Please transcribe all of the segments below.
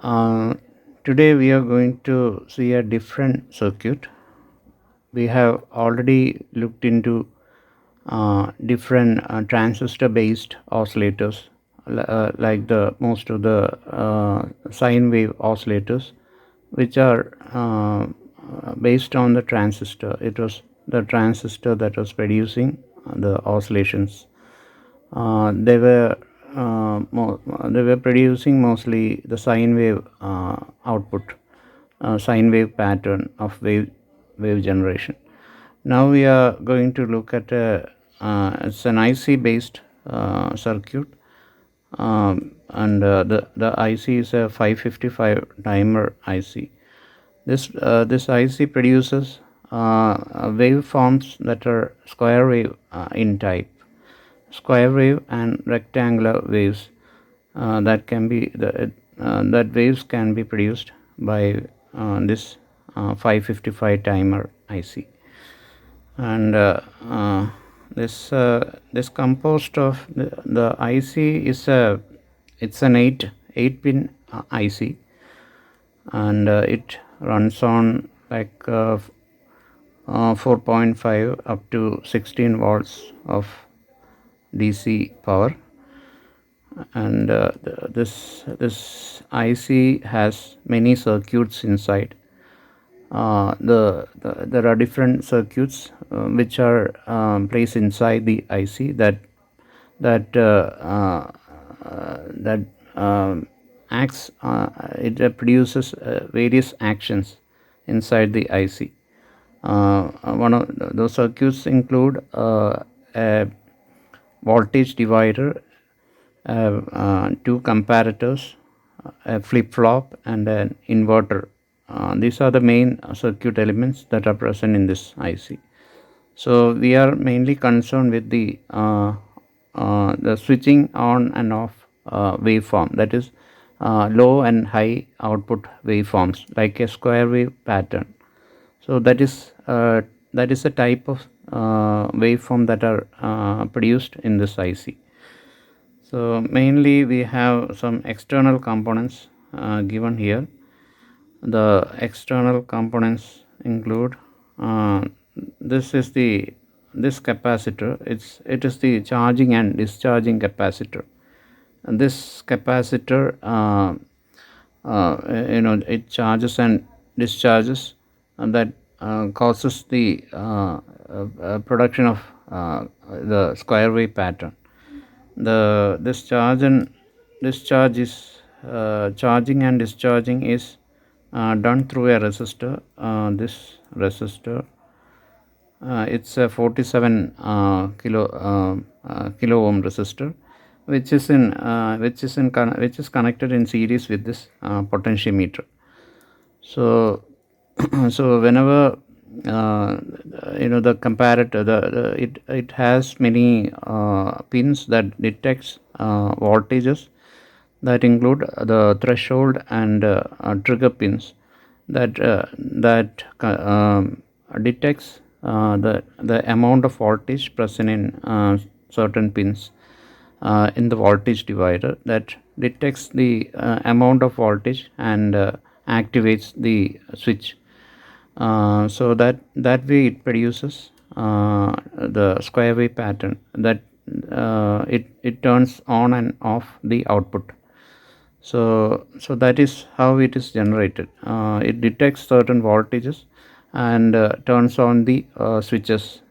Uh, Today we are going to see a different circuit. We have already looked into different transistor based oscillators like the most of the sine wave oscillators, which are based on the transistor. It was the transistor that was producing the oscillations. They were producing mostly the sine wave output, sine wave pattern of wave generation. Now we are going to look at it's an IC based circuit, and the IC is a 555 timer IC. This IC produces waveforms that are square wave in type. Square wave and rectangular waves that waves can be produced by this 555 timer IC. And this composed of the IC is it's an 8 pin IC, and it runs on like 4.5 up to 16 volts of DC power. And this IC has many circuits inside. There are different circuits which are placed inside the IC that acts. It produces various actions inside the IC. One of those circuits include a voltage divider, two comparators, a flip-flop, and an inverter. These are the main circuit elements that are present in this IC. So we are mainly concerned with the switching on and off waveform, that is low and high output waveforms like a square wave pattern. So that is a type of waveform that are produced in this IC. So mainly we have some external components given here. The external components include this capacitor. It is the charging and discharging capacitor. And this capacitor, it charges and discharges, and that causes the production of the square wave pattern. This charge and discharge is charging and discharging is done through a resistor. This resistor, it's a 47 kilo ohm resistor, which is connected in series with this potentiometer. So so whenever the comparator, it has many pins that detects voltages, that include the threshold and trigger pins that detects the amount of voltage present in certain pins in the voltage divider, that detects the amount of voltage and activates the switch. So that way it produces the square wave pattern that it turns on and off the output. So that is how it is generated. It detects certain voltages and turns on the switches.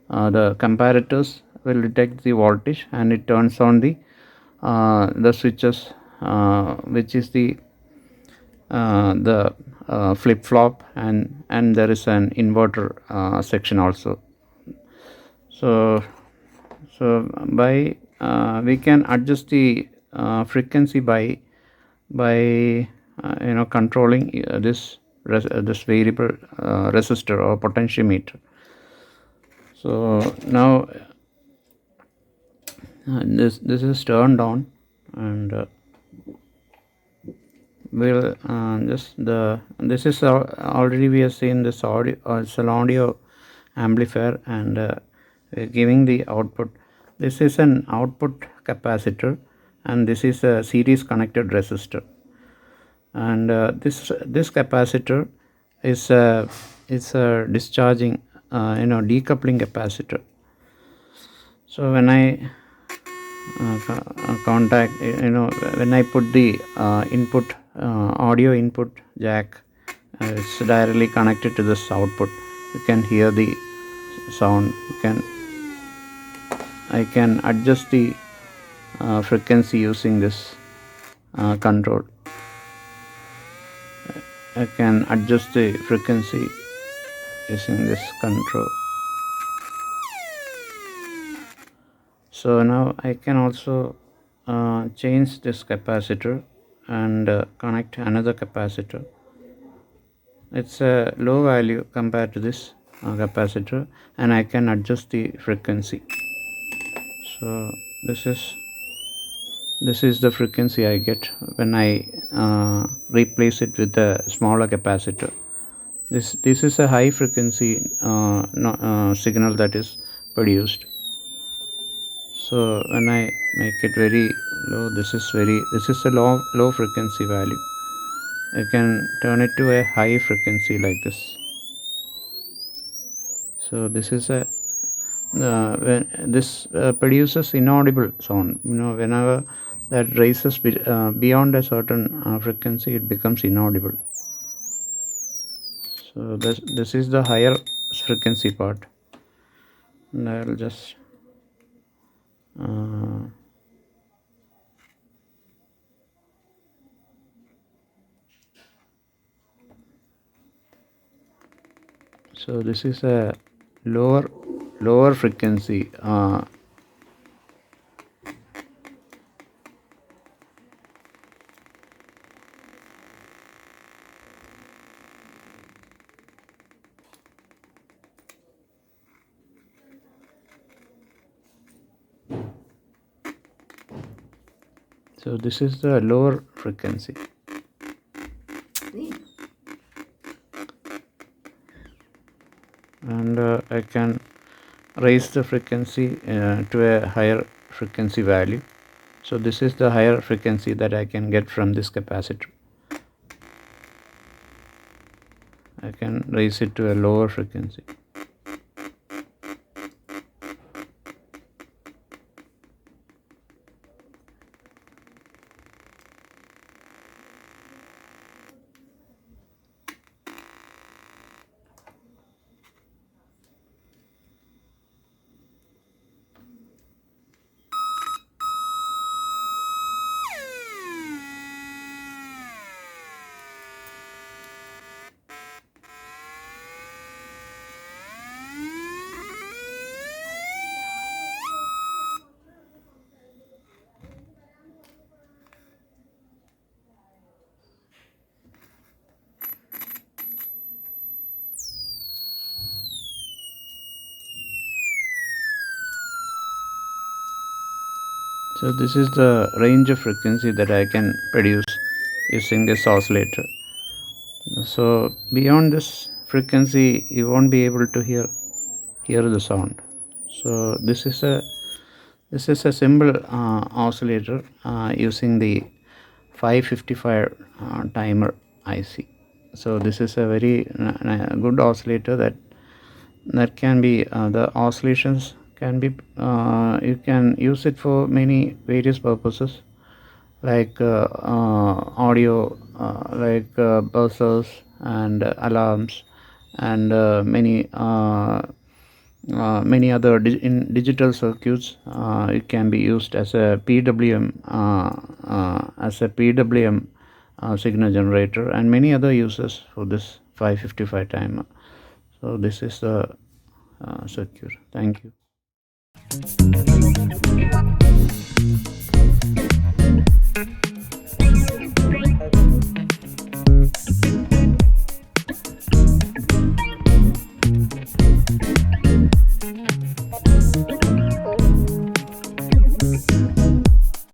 The comparators will detect the voltage and it turns on the switches, which is the flip-flop, and there is an inverter section also. So by we can adjust the frequency by controlling this variable resistor or potentiometer. So now this is turned on, and we'll this is already we have seen this audio. It's an audio amplifier, and we're giving the output. This is an output capacitor, and this is a series connected resistor. and this capacitor is a discharging decoupling capacitor. So when I contact when I put the input audio input jack, it's directly connected to this output. You can hear the sound. I can adjust the frequency using this control. I can adjust the frequency using this control. So now I can also change this capacitor and connect another capacitor. It's a low value compared to this capacitor, and I can adjust the frequency. So this is the frequency I get when I replace it with a smaller capacitor. This is a high frequency signal that is produced. So when I make it very low, this is a low frequency value. I can turn it to a high frequency like this. So this is a when this produces inaudible sound. Whenever that raises beyond a certain frequency, it becomes inaudible. So this is the higher frequency part, and I will just so this is a lower frequency so this is the lower frequency. And I can raise the frequency to a higher frequency value. So this is the higher frequency that I can get from this capacitor. I can raise it to a lower frequency. So this is the range of frequency that I can produce using this oscillator. So beyond this frequency, you won't be able to hear the sound. So this is a simple oscillator using the 555 timer IC. So this is a very good oscillator that can be the oscillations can be you can use it for many various purposes, like audio, like buzzers and alarms, and many other in digital circuits. It can be used as a PWM signal generator, and many other uses for this 555 timer. So this is the circuit. Thank you.